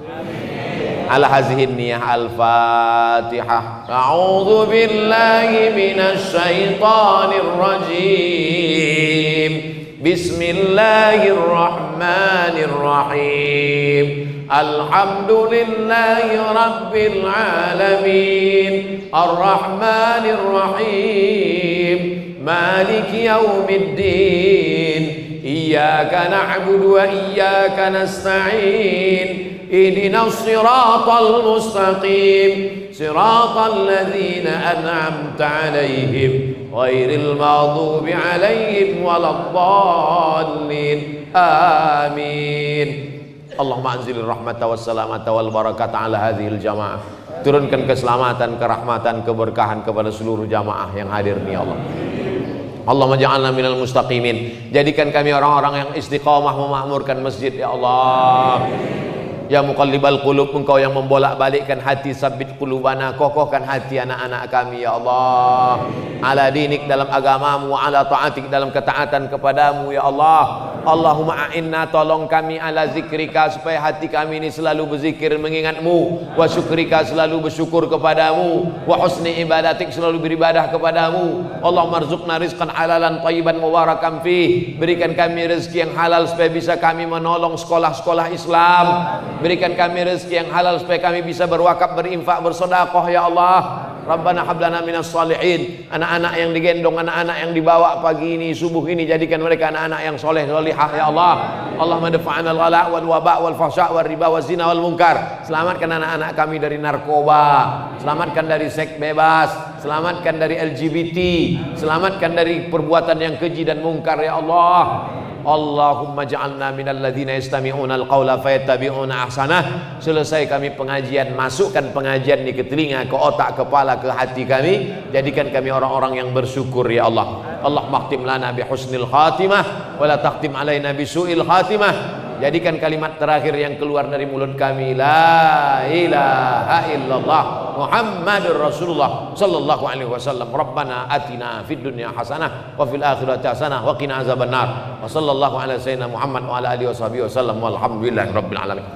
A: Ala hazihin niyah al-fatihah. A'udzu billahi minasy syaithanir rajim. Bismillahirrahmanirrahim. Alhamdulillahi rabbil alamin. Ar-rahmanir rahim. Maliki yaumiddin. Iyyaka na'budu wa iyyaka nasta'in. Ihdinas siratal mustaqim. Siratal ladzina an'amta 'alaihim ghairil maghdubi 'alaihim waladdallin. Amin. Allahumma anzilir rahmata wassalamata wal barakata ala hadhil jamaah. Turunkan keselamatan, kerahmatan, keberkahan kepada seluruh jamaah yang hadir ni ya Allah. Allahumma ja'alna minal mustaqimin. Jadikan kami orang-orang yang istiqamah memakmurkan masjid ya Allah. Ya muqallibal qulub, engkau yang membolak-balikkan hati, sabbit qulubana, kokohkan hati anak-anak kami ya Allah. Ala dinik, dalam agamamu, ala ta'atik, dalam ketaatan kepadamu ya Allah. Allahumma a'inna, tolong kami, ala zikrika, supaya hati kami ini selalu berzikir mengingatmu, wa syukrika, selalu bersyukur kepadamu, wa husni ibadatik, selalu beribadah kepadamu. Allahumma rzuqna rizqan halalan thayyiban mubarakan fih. Berikan kami rezeki yang halal supaya bisa kami menolong sekolah-sekolah Islam. Berikan kami rezeki yang halal supaya kami bisa berwakaf, berinfak, bersedekah ya Allah. Rabbana hablana minas salihin. Anak-anak yang digendong, anak-anak yang dibawa pagi ini, subuh ini, jadikan mereka anak-anak yang soleh solihah ya Allah. Allahumma dafa'ana al-ghala wal waba wal fahsya wal riba wal zina wal munkar. Selamatkan anak-anak kami dari narkoba, selamatkan dari seks bebas, selamatkan dari LGBT, selamatkan dari perbuatan yang keji dan mungkar ya Allah. Allahumma ja'alna minal ladzina yastami'una al-qawla fayattabi'una ahsanah. Selesai kami pengajian, masukkan pengajian ini ke telinga, ke otak, kepala, ke hati kami. Jadikan kami orang-orang yang bersyukur ya Allah. Allahumma khtim lana bi husnil khatimah wa la takhtim alaina bi su'il khatimah. Jadikan kalimat terakhir yang keluar dari mulut kami, la ilaha illallah Muhammadur Rasulullah sallallahu alaihi wasallam. Rabbana atina fid dunya hasanah wa fil akhirati hasanah wa qina azabannar. Wa sallallahu ala sayyidina Muhammad wa ala alihi washabihi wasallam walhamdulillahi rabbil alamin.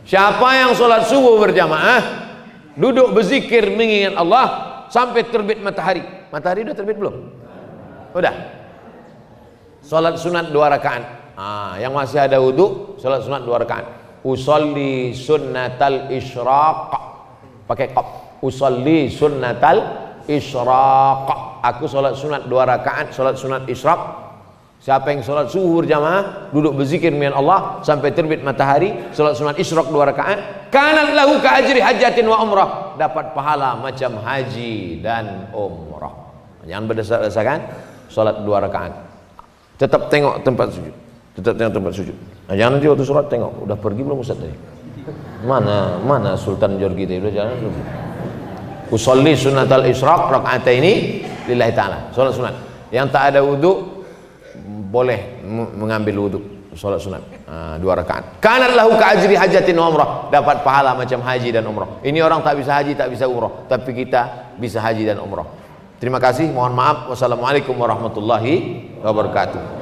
A: Siapa yang sholat subuh berjamaah, duduk berzikir mengingat Allah sampai terbit matahari. Matahari udah terbit belum? Udah. Sholat sunat 2 rakaat. Yang masih ada wudu, sholat sunat 2 rakaat. Usolli sunnatal isyraq, pakai qaf. Usolli sunnatal isyraq. Aku sholat sunat 2 rakaat, sholat sunat isyraq. Siapa yang sholat zuhur jamaah, duduk berzikir dengan Allah sampai terbit matahari, sholat sunat isyraq 2 rakaat, kanat lahu ka ajri hajatin wa umrah, dapat pahala macam haji dan umrah. Jangan berdasar-dasarkan sholat 2 rakaat. Tetap tengok tempat sujud. Tetap tengok tempat sujud. Nah, jangan nanti waktu sholat tengok, udah pergi belum Ustaz tadi? Mana Sultan Jorgi tadi, udah jalan belum? Usolli sunnatal isyraq rakaataini lillahi ta'ala. Sholat sunat. Yang tak ada wudu boleh mengambil wudu. Salat sunat 2 rakaat. Kanat lahu ka ajri hajatin wa umrah, dapat pahala macam haji dan umrah. Ini orang tak bisa haji, tak bisa umrah, tapi kita bisa haji dan umrah. Terima kasih, mohon maaf. Wassalamualaikum warahmatullahi wabarakatuh.